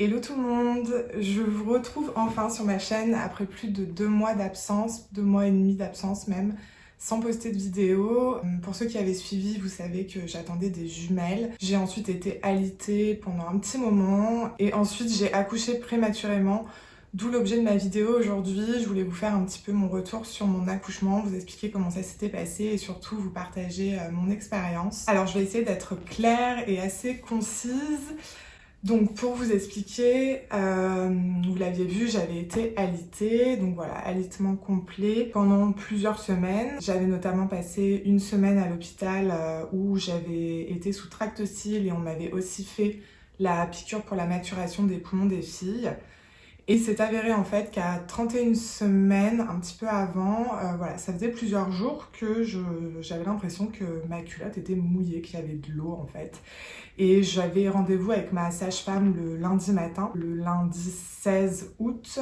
Hello tout le monde, je vous retrouve enfin sur ma chaîne après plus de 2 mois d'absence, 2 mois et demi d'absence même, sans poster de vidéo. Pour ceux qui avaient suivi, vous savez que j'attendais des jumelles. J'ai ensuite été alitée pendant un petit moment et ensuite j'ai accouché prématurément. D'où l'objet de ma vidéo aujourd'hui. Je voulais vous faire un petit peu mon retour sur mon accouchement, vous expliquer comment ça s'était passé et surtout vous partager mon expérience. Alors je vais essayer d'être claire et assez concise. Donc pour vous expliquer, vous l'aviez vu, j'avais été alitée, donc voilà, alitement complet pendant plusieurs semaines. J'avais notamment passé une semaine à l'hôpital où j'avais été sous Tractocil et on m'avait aussi fait la piqûre pour la maturation des poumons des filles. Et c'est avéré en fait qu'à 31 semaines, un petit peu avant, voilà, ça faisait plusieurs jours que j'avais l'impression que ma culotte était mouillée, qu'il y avait de l'eau en fait. Et j'avais rendez-vous avec ma sage-femme le lundi matin, le lundi 16 août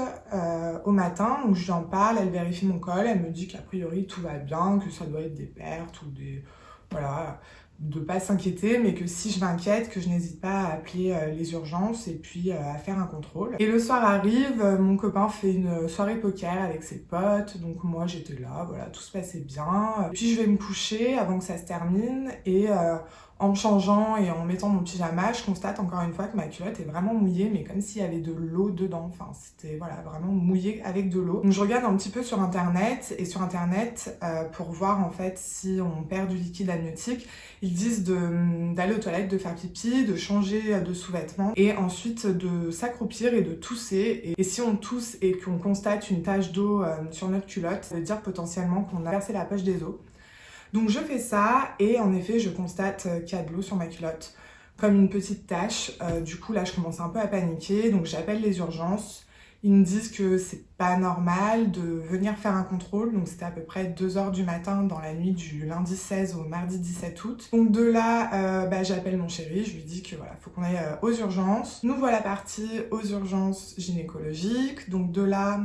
au matin. Donc je lui en parle, elle vérifie mon col, elle me dit qu'a priori tout va bien, que ça doit être des pertes ou des... Voilà, de pas s'inquiéter, mais que si je m'inquiète, que je n'hésite pas à appeler les urgences et puis à faire un contrôle. Et le soir arrive, mon copain fait une soirée poker avec ses potes, donc moi j'étais là, voilà, tout se passait bien. Puis je vais me coucher avant que ça se termine et en me changeant et en mettant mon pyjama, je constate encore une fois que ma culotte est vraiment mouillée, mais comme s'il y avait de l'eau dedans. Enfin, c'était voilà, vraiment mouillé avec de l'eau. Donc je regarde un petit peu sur internet, et sur internet, pour voir en fait si on perd du liquide amniotique, ils disent d'aller aux toilettes, de faire pipi, de changer de sous-vêtements et ensuite de s'accroupir et de tousser. Et si on tousse et qu'on constate une tache d'eau sur notre culotte, ça veut dire potentiellement qu'on a percé la poche des os. Donc je fais ça et en effet je constate qu'il y a de l'eau sur ma culotte, comme une petite tache. Du coup là je commence un peu à paniquer, donc j'appelle les urgences. Ils me disent que c'est pas normal de venir faire un contrôle, donc c'était à peu près 2h du matin dans la nuit du lundi 16 au mardi 17 août. Donc de là, j'appelle mon chéri, je lui dis que voilà, faut qu'on aille aux urgences. Nous voilà partis aux urgences gynécologiques, donc de là,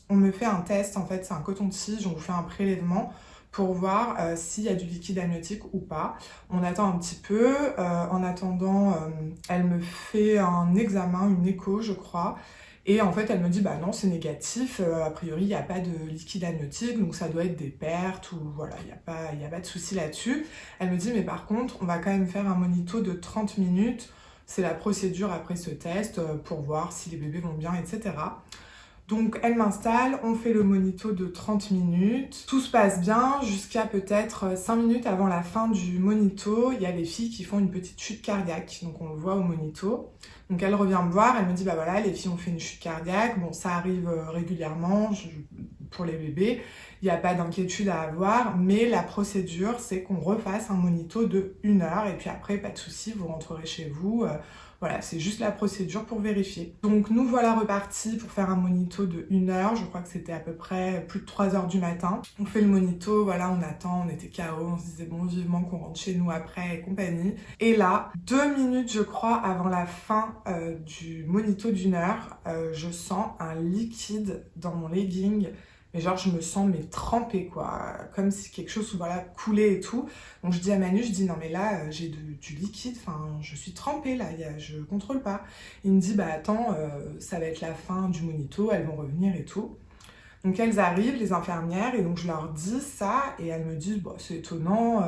on me fait un test, en fait c'est un coton-tige, on vous fait un prélèvement pour voir s'il y a du liquide amniotique ou pas. On attend un petit peu, en attendant, elle me fait un examen, une écho je crois, et en fait elle me dit bah non c'est négatif, a priori il n'y a pas de liquide amniotique, donc ça doit être des pertes ou voilà, il n'y a pas de souci là-dessus. Elle me dit mais par contre on va quand même faire un monito de 30 minutes, c'est la procédure après ce test pour voir si les bébés vont bien, etc. Donc elle m'installe, on fait le monito de 30 minutes, tout se passe bien jusqu'à peut-être 5 minutes avant la fin du monito, il y a les filles qui font une petite chute cardiaque, donc on le voit au monito. Donc elle revient me voir, elle me dit bah voilà les filles ont fait une chute cardiaque, bon ça arrive régulièrement pour les bébés, il n'y a pas d'inquiétude à avoir, mais la procédure c'est qu'on refasse un monito de 1 heure et puis après pas de souci, vous rentrerez chez vous. Voilà, c'est juste la procédure pour vérifier. Donc nous voilà repartis pour faire un monito de 1 heure, je crois que c'était à peu près plus de 3h du matin. On fait le monito, voilà, on attend, on était KO, on se disait bon vivement qu'on rentre chez nous après et compagnie. Et là, 2 minutes je crois avant la fin du monito d'1 heure, je sens un liquide dans mon legging. Mais genre je me sens mais trempée quoi, comme si quelque chose voilà coulait et tout. Donc je dis à Manu, je dis non mais là j'ai du liquide, enfin je suis trempée là, je contrôle pas. Il me dit bah attends, ça va être la fin du monito, elles vont revenir et tout. Donc elles arrivent, les infirmières, et donc je leur dis ça et elles me disent bah c'est étonnant,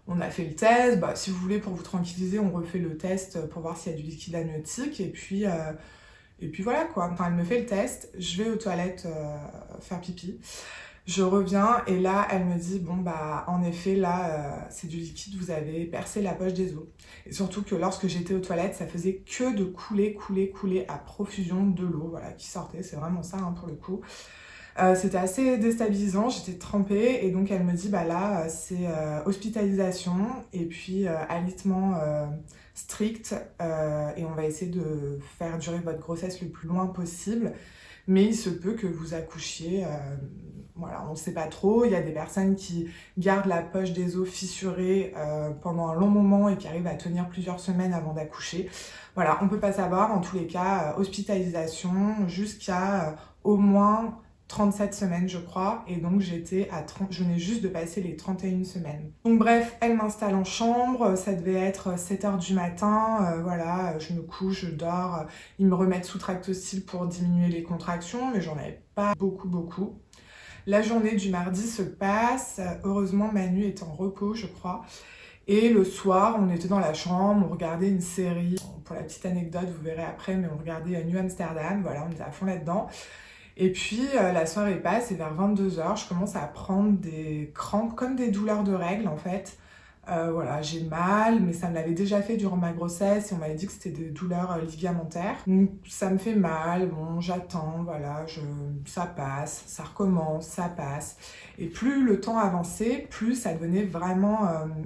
on a fait le test, bah si vous voulez pour vous tranquilliser on refait le test pour voir s'il y a du liquide amniotique et puis voilà quoi, enfin elle me fait le test, je vais aux toilettes faire pipi, je reviens et là elle me dit bon bah en effet là c'est du liquide, vous avez percé la poche des os. Et surtout que lorsque j'étais aux toilettes ça faisait que de couler à profusion de l'eau, voilà, qui sortait, c'est vraiment ça hein, pour le coup. C'était assez déstabilisant, j'étais trempée et donc elle me dit bah là c'est hospitalisation et puis alitement strict et on va essayer de faire durer votre grossesse le plus loin possible, mais il se peut que vous accouchiez, voilà, on ne sait pas trop, il y a des personnes qui gardent la poche des os fissurée pendant un long moment et qui arrivent à tenir plusieurs semaines avant d'accoucher. Voilà, on peut pas savoir, en tous les cas, hospitalisation jusqu'à au moins 37 semaines je crois, et donc je venais juste de passer les 31 semaines. Donc bref, elle m'installe en chambre, ça devait être 7h du matin, voilà, je me couche, je dors, ils me remettent sous Tractostil pour diminuer les contractions, mais j'en avais pas beaucoup. La journée du mardi se passe, heureusement Manu est en repos je crois, et le soir on était dans la chambre, on regardait une série, pour la petite anecdote vous verrez après, mais on regardait New Amsterdam, voilà, on était à fond là-dedans. Et puis la soirée passe et vers 22h, je commence à prendre des crampes, comme des douleurs de règles en fait. Voilà, j'ai mal, mais ça me l'avait déjà fait durant ma grossesse et on m'avait dit que c'était des douleurs ligamentaires. Donc ça me fait mal, bon j'attends, voilà, ça passe, ça recommence, ça passe. Et plus le temps avançait, plus ça devenait vraiment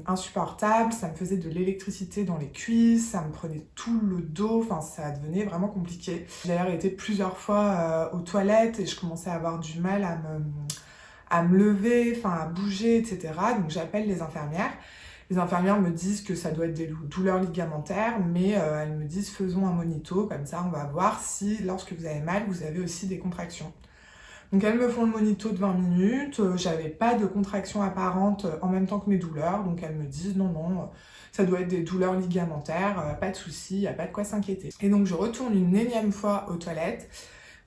insupportable, ça me faisait de l'électricité dans les cuisses, ça me prenait tout le dos, enfin ça devenait vraiment compliqué. J'ai d'ailleurs été plusieurs fois aux toilettes et je commençais à avoir du mal à me lever, enfin à bouger, etc. Donc j'appelle les infirmières. Les infirmières me disent que ça doit être des douleurs ligamentaires, mais elles me disent faisons un monito, comme ça on va voir si lorsque vous avez mal, vous avez aussi des contractions. Donc elles me font le monito de 20 minutes, j'avais pas de contractions apparentes en même temps que mes douleurs, donc elles me disent non, ça doit être des douleurs ligamentaires, pas de souci, il n'y a pas de quoi s'inquiéter. Et donc je retourne une énième fois aux toilettes,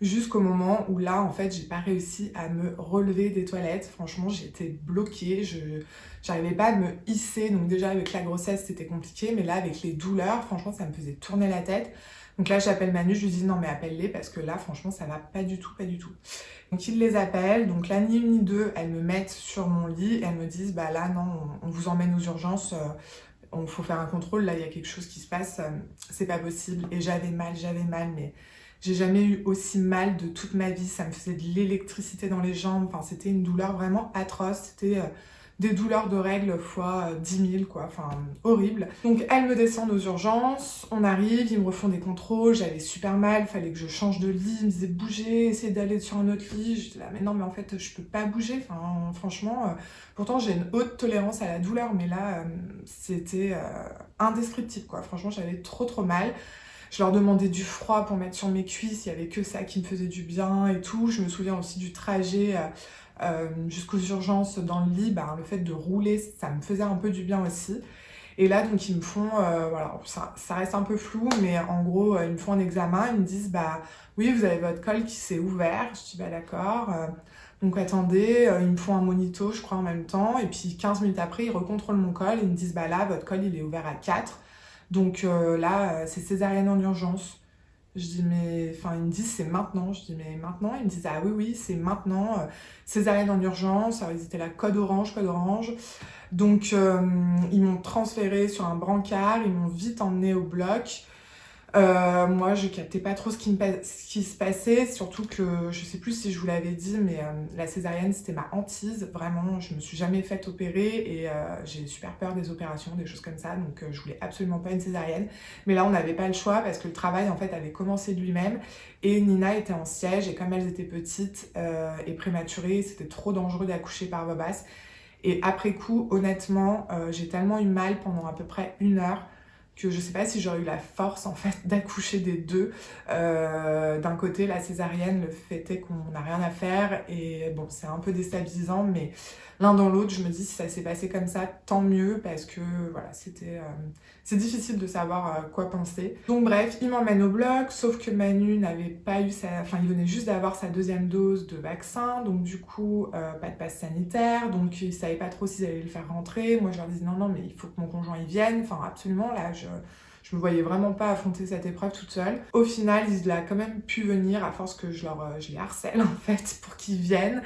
jusqu'au moment où là, en fait, j'ai pas réussi à me relever des toilettes. Franchement, j'étais bloquée, j'arrivais pas à me hisser. Donc déjà, avec la grossesse, c'était compliqué, mais là, avec les douleurs, franchement, ça me faisait tourner la tête. Donc là, j'appelle Manu, je lui dis non, mais appelle-les parce que là, franchement, ça va pas du tout. Donc ils les appellent, donc là, ni une ni deux, elles me mettent sur mon lit et elles me disent, bah là, non, on vous emmène aux urgences, il faut faire un contrôle, là, il y a quelque chose qui se passe, c'est pas possible. Et j'avais mal, mais j'ai jamais eu aussi mal de toute ma vie, ça me faisait de l'électricité dans les jambes, enfin c'était une douleur vraiment atroce, c'était des douleurs de règles fois 10 000 quoi, enfin horrible. Donc elles me descendent aux urgences, on arrive, ils me refont des contrôles, j'avais super mal, fallait que je change de lit, ils me disaient bouger, essayez d'aller sur un autre lit, j'étais là mais non mais en fait je peux pas bouger, enfin franchement, pourtant j'ai une haute tolérance à la douleur, mais là c'était indescriptible quoi, franchement j'avais trop mal. Je leur demandais du froid pour mettre sur mes cuisses, il y avait que ça qui me faisait du bien et tout. Je me souviens aussi du trajet jusqu'aux urgences dans le lit, le fait de rouler, ça me faisait un peu du bien aussi. Et là, donc, ils me font, voilà, ça reste un peu flou, mais en gros, ils me font un examen, ils me disent, oui, vous avez votre col qui s'est ouvert. Je dis, d'accord. Donc attendez, ils me font un monito, je crois, en même temps. Et puis 15 minutes après, ils recontrôlent mon col et ils me disent, là, votre col, il est ouvert à 4. Donc là, c'est césarienne en urgence. Je dis, mais... Enfin, ils me disent, c'est maintenant. Je dis, mais maintenant? Ils me disent, ah oui, c'est maintenant. Césarienne en urgence. Alors, ils étaient là, code orange. Donc, ils m'ont transférée sur un brancard. Ils m'ont vite emmenée au bloc. Moi, je captais pas trop ce qui se passait, surtout que je sais plus si je vous l'avais dit, mais la césarienne c'était ma hantise, vraiment, je me suis jamais faite opérer et j'ai super peur des opérations, des choses comme ça, donc je voulais absolument pas une césarienne. Mais là, on n'avait pas le choix parce que le travail en fait avait commencé de lui-même et Nina était en siège et comme elles étaient petites et prématurées, c'était trop dangereux d'accoucher par voie basse. Et après coup, honnêtement, j'ai tellement eu mal pendant à peu près 1 heure que je sais pas si j'aurais eu la force en fait d'accoucher des deux. D'un côté la césarienne, le fait est qu'on n'a rien à faire et bon c'est un peu déstabilisant, mais l'un dans l'autre je me dis si ça s'est passé comme ça tant mieux parce que voilà c'est difficile de savoir quoi penser. Donc bref, il m'emmène au bloc, sauf que Manu n'avait pas eu il venait juste d'avoir sa 2e dose de vaccin, donc du coup pas de passe sanitaire, donc ils savaient pas trop s'ils allaient le faire rentrer. Moi je leur dis non mais il faut que mon conjoint y vienne, enfin absolument là je me voyais vraiment pas affronter cette épreuve toute seule. Au final, il a quand même pu venir à force que je les harcèle en fait pour qu'ils viennent.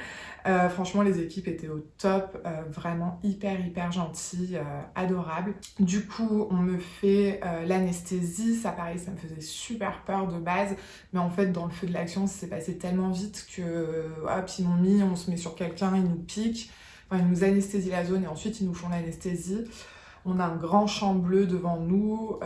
Franchement, les équipes étaient au top, vraiment hyper gentilles, adorables. Du coup, on me fait l'anesthésie, ça pareil, ça me faisait super peur de base, mais en fait, dans le feu de l'action, ça s'est passé tellement vite que hop, ils m'ont mis, on se met sur quelqu'un, ils nous piquent, enfin, ils nous anesthésient la zone et ensuite ils nous font l'anesthésie. On a un grand champ bleu devant nous,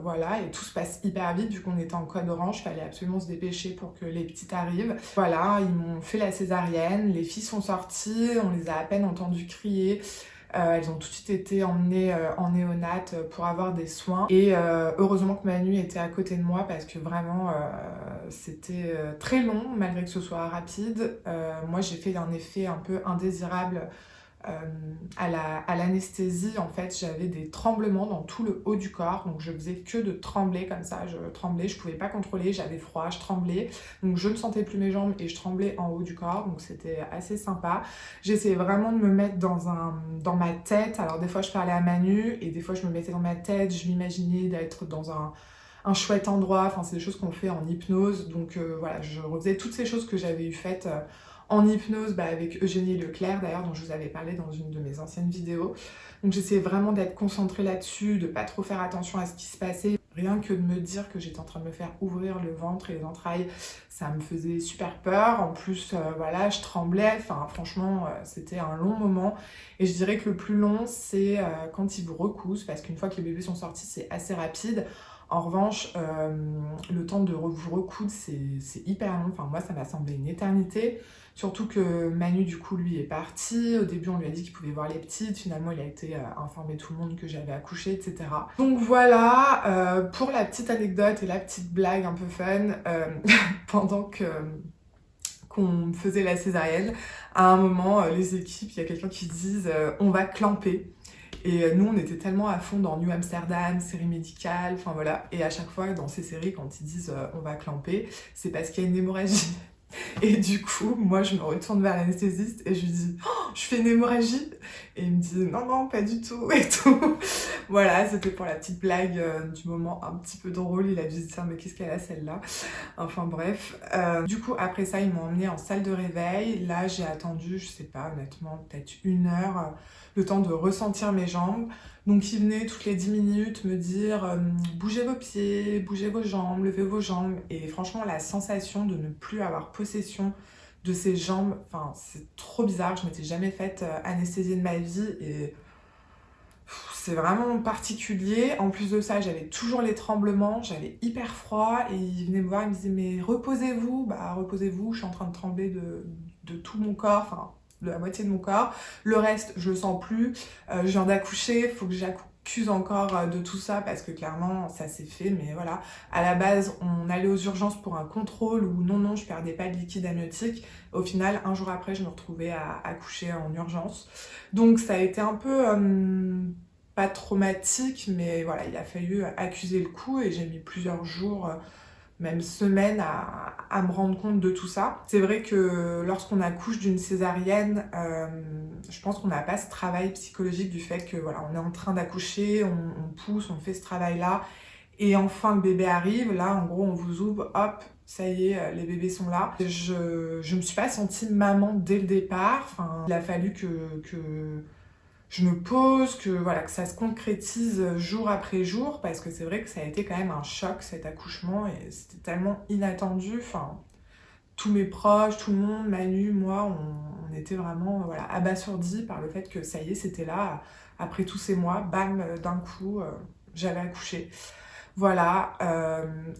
voilà, et tout se passe hyper vite vu qu'on était en code orange, il fallait absolument se dépêcher pour que les petites arrivent. Voilà, ils m'ont fait la césarienne, les filles sont sorties, on les a à peine entendues crier. Elles ont tout de suite été emmenées en néonat pour avoir des soins. Et heureusement que Manu était à côté de moi parce que vraiment c'était très long malgré que ce soit rapide. Moi j'ai fait un effet un peu indésirable à l'anesthésie. En fait, j'avais des tremblements dans tout le haut du corps, donc je faisais que de trembler comme ça, je tremblais, je pouvais pas contrôler, j'avais froid, je tremblais, donc je ne sentais plus mes jambes et je tremblais en haut du corps, donc c'était assez sympa. J'essayais vraiment de me mettre dans ma tête, alors des fois je parlais à Manu, et des fois je me mettais dans ma tête, je m'imaginais d'être dans un chouette endroit, enfin c'est des choses qu'on fait en hypnose, donc voilà, je refaisais toutes ces choses que j'avais eu faites en hypnose avec Eugénie Leclerc d'ailleurs, dont je vous avais parlé dans une de mes anciennes vidéos. Donc j'essayais vraiment d'être concentrée là-dessus, de pas trop faire attention à ce qui se passait. Rien que de me dire que j'étais en train de me faire ouvrir le ventre et les entrailles, ça me faisait super peur. En plus, voilà, je tremblais. Enfin, franchement, c'était un long moment. Et je dirais que le plus long, c'est quand ils vous recousent, parce qu'une fois que les bébés sont sortis, c'est assez rapide. En revanche, le temps de vous recoudre, c'est hyper long. Enfin, moi, ça m'a semblé une éternité. Surtout que Manu, du coup, lui est parti. Au début, on lui a dit qu'il pouvait voir les petites. Finalement, il a été informé tout le monde que j'avais accouché, etc. Donc voilà, pour la petite anecdote et la petite blague un peu fun, pendant qu'on faisait la césarienne, à un moment, les équipes, il y a quelqu'un qui disent on va clamper. Et nous, on était tellement à fond dans New Amsterdam, série médicale, enfin voilà. Et à chaque fois, dans ces séries, quand ils disent on va clamper, c'est parce qu'il y a une hémorragie. Et du coup, moi, je me retourne vers l'anesthésiste et je lui dis oh, je fais une hémorragie. Et il me dit non, non, pas du tout, et tout. Voilà, c'était pour la petite blague du moment un petit peu drôle. Il a dû se dire mais qu'est-ce qu'elle a celle-là. Enfin bref. Du coup, après ça, ils m'ont emmenée en salle de réveil. Là, j'ai attendu, je sais pas, honnêtement, peut-être 1 heure, le temps de ressentir mes jambes. Donc ils venaient toutes les 10 minutes me dire bougez vos pieds, bougez vos jambes, levez vos jambes. Et franchement, la sensation de ne plus avoir possession de ses jambes, enfin c'est trop bizarre. Je m'étais jamais faite anesthésier de ma vie et c'est vraiment particulier. En plus de ça, j'avais toujours les tremblements, j'avais hyper froid et ils venaient me voir, ils me disaient mais reposez-vous, bah reposez-vous, je suis en train de trembler de tout mon corps, enfin de la moitié de mon corps. Le reste, je le sens plus. Je viens d'accoucher, faut que j'accuse encore de tout ça parce que clairement, ça s'est fait. Mais voilà, à la base, on allait aux urgences pour un contrôle où non, je perdais pas de liquide amniotique. Au final, un jour après, je me retrouvais à accoucher en urgence. Donc ça a été un peu pas traumatique, mais voilà, il a fallu accuser le coup et j'ai mis plusieurs jours même semaines à me rendre compte de tout ça. C'est vrai que lorsqu'on accouche d'une césarienne, je pense qu'on n'a pas ce travail psychologique du fait que voilà, on est en train d'accoucher, on pousse, on fait ce travail-là, et enfin le bébé arrive, là en gros on vous ouvre, hop, ça y est, les bébés sont là. Je me suis pas sentie maman dès le départ, enfin, il a fallu que je me pose, que voilà, que ça se concrétise jour après jour, parce que c'est vrai que ça a été quand même un choc cet accouchement et c'était tellement inattendu. Enfin, tous mes proches, tout le monde, Manu, moi, on était vraiment voilà, abasourdis par le fait que ça y est, c'était là. Après tous ces mois, bam, d'un coup, j'avais accouché. Voilà.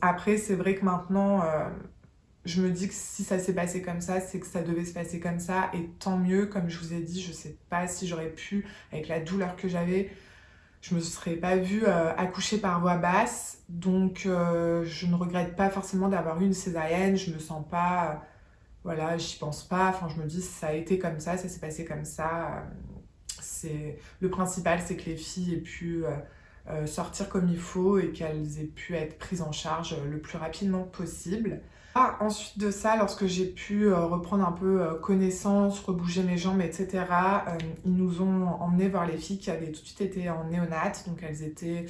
Après, c'est vrai que maintenant, je me dis que si ça s'est passé comme ça, c'est que ça devait se passer comme ça, et tant mieux. Comme je vous ai dit, je sais pas si j'aurais pu, avec la douleur que j'avais, je me serais pas vue accoucher par voie basse, donc je ne regrette pas forcément d'avoir eu une césarienne, je me sens pas, voilà, j'y pense pas, enfin je me dis ça a été comme ça s'est passé comme ça, c'est le principal, c'est que les filles aient pu sortir comme il faut et qu'elles aient pu être prises en charge le plus rapidement possible. Ensuite de ça, lorsque j'ai pu reprendre un peu connaissance, rebouger mes jambes, etc., ils nous ont emmenés voir les filles qui avaient tout de suite été en néonat. Donc elles étaient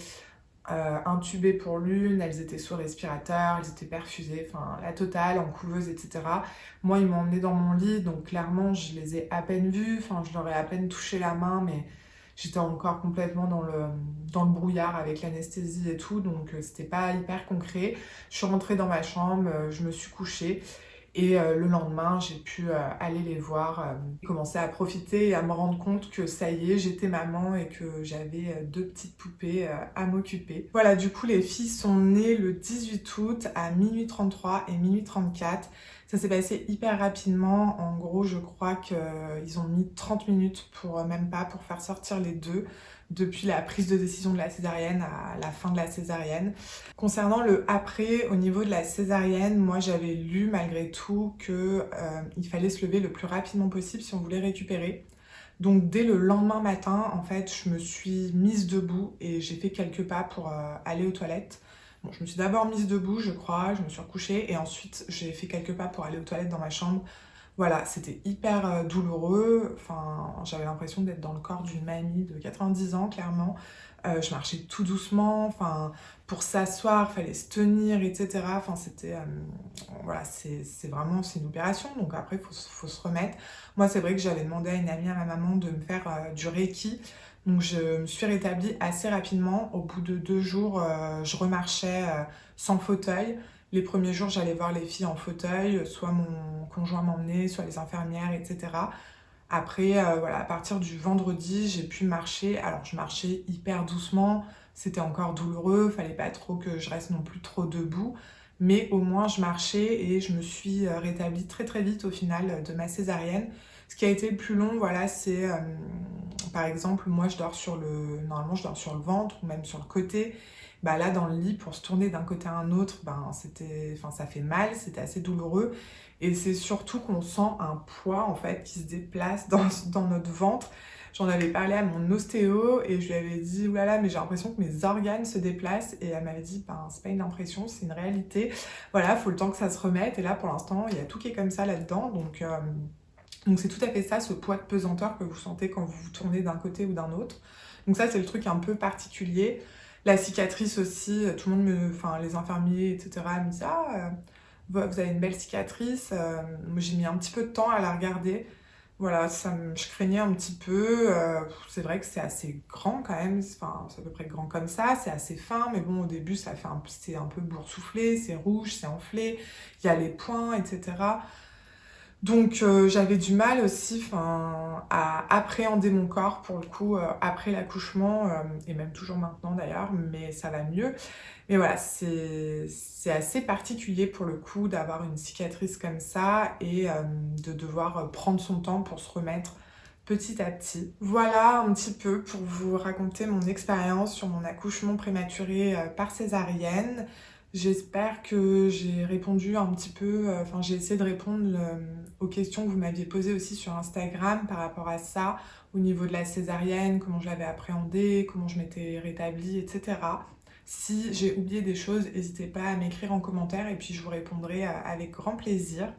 intubées pour l'une, elles étaient sous respirateur, elles étaient perfusées, enfin la totale, en couveuse, etc. Moi, ils m'ont emmenée dans mon lit, donc clairement, je les ai à peine vues, enfin je leur ai à peine touché la main, mais j'étais encore complètement dans le brouillard avec l'anesthésie et tout, donc c'était pas hyper concret. Je suis rentrée dans ma chambre, je me suis couchée Et le lendemain, j'ai pu aller les voir, commencer à profiter et à me rendre compte que ça y est, j'étais maman et que j'avais 2 petites poupées à m'occuper. Voilà, du coup, les filles sont nées le 18 août à 00:33 et 00:34. Ça s'est passé hyper rapidement. En gros, je crois qu'ils ont mis 30 minutes pour, même pas, pour faire sortir les 2, depuis la prise de décision de la césarienne à la fin de la césarienne. Concernant le après, au niveau de la césarienne, moi j'avais lu malgré tout que il fallait se lever le plus rapidement possible si on voulait récupérer. Donc dès le lendemain matin, en fait, je me suis mise debout et j'ai fait quelques pas pour aller aux toilettes. Bon, je me suis d'abord mise debout, je crois, je me suis recouchée et ensuite j'ai fait quelques pas pour aller aux toilettes dans ma chambre. Voilà, c'était hyper douloureux. Enfin, j'avais l'impression d'être dans le corps d'une mamie de 90 ans, clairement. Je marchais tout doucement. Enfin, pour s'asseoir, fallait se tenir, etc. Enfin, c'était... voilà, c'est une opération. Donc après, faut se remettre. Moi, c'est vrai que j'avais demandé à une amie, à ma maman, de me faire du Reiki. Donc je me suis rétablie assez rapidement. Au bout de 2 jours, je remarchais sans fauteuil. Les premiers jours, j'allais voir les filles en fauteuil, soit mon conjoint m'emmenait, soit les infirmières, etc. Après, voilà, à partir du vendredi, j'ai pu marcher. Alors, je marchais hyper doucement, c'était encore douloureux, fallait pas trop que je reste non plus trop debout. Mais au moins, je marchais et je me suis rétablie très très vite au final de ma césarienne. Ce qui a été le plus long, voilà, c'est par exemple, moi normalement je dors sur le ventre ou même sur le côté. Bah là, dans le lit, pour se tourner d'un côté à un autre, enfin, ça fait mal, c'était assez douloureux. Et c'est surtout qu'on sent un poids, en fait, qui se déplace dans notre ventre. J'en avais parlé à mon ostéo et je lui avais dit, oulala, mais j'ai l'impression que mes organes se déplacent. Et elle m'avait dit, c'est pas une impression, c'est une réalité. Voilà, faut le temps que ça se remette. Et là, pour l'instant, il y a tout qui est comme ça là-dedans. Donc c'est tout à fait ça, ce poids de pesanteur que vous sentez quand vous vous tournez d'un côté ou d'un autre. Donc ça, c'est le truc un peu particulier. La cicatrice aussi, tout le monde enfin les infirmiers, etc. me disent vous avez une belle cicatrice. Moi, j'ai mis un petit peu de temps à la regarder. Voilà, je craignais un petit peu. C'est vrai que c'est assez grand quand même. Enfin, c'est à peu près grand comme ça. C'est assez fin, mais bon, au début, c'est un peu boursouflé, c'est rouge, c'est enflé. Il y a les points, etc. Donc j'avais du mal aussi à appréhender mon corps pour le coup après l'accouchement et même toujours maintenant d'ailleurs, mais ça va mieux. Mais voilà, c'est assez particulier pour le coup d'avoir une cicatrice comme ça et de devoir prendre son temps pour se remettre petit à petit. Voilà un petit peu pour vous raconter mon expérience sur mon accouchement prématuré par césarienne. J'espère que j'ai répondu un petit peu, enfin j'ai essayé de répondre aux questions que vous m'aviez posées aussi sur Instagram par rapport à ça, au niveau de la césarienne, comment je l'avais appréhendée, comment je m'étais rétablie, etc. Si j'ai oublié des choses, n'hésitez pas à m'écrire en commentaire et puis je vous répondrai avec grand plaisir.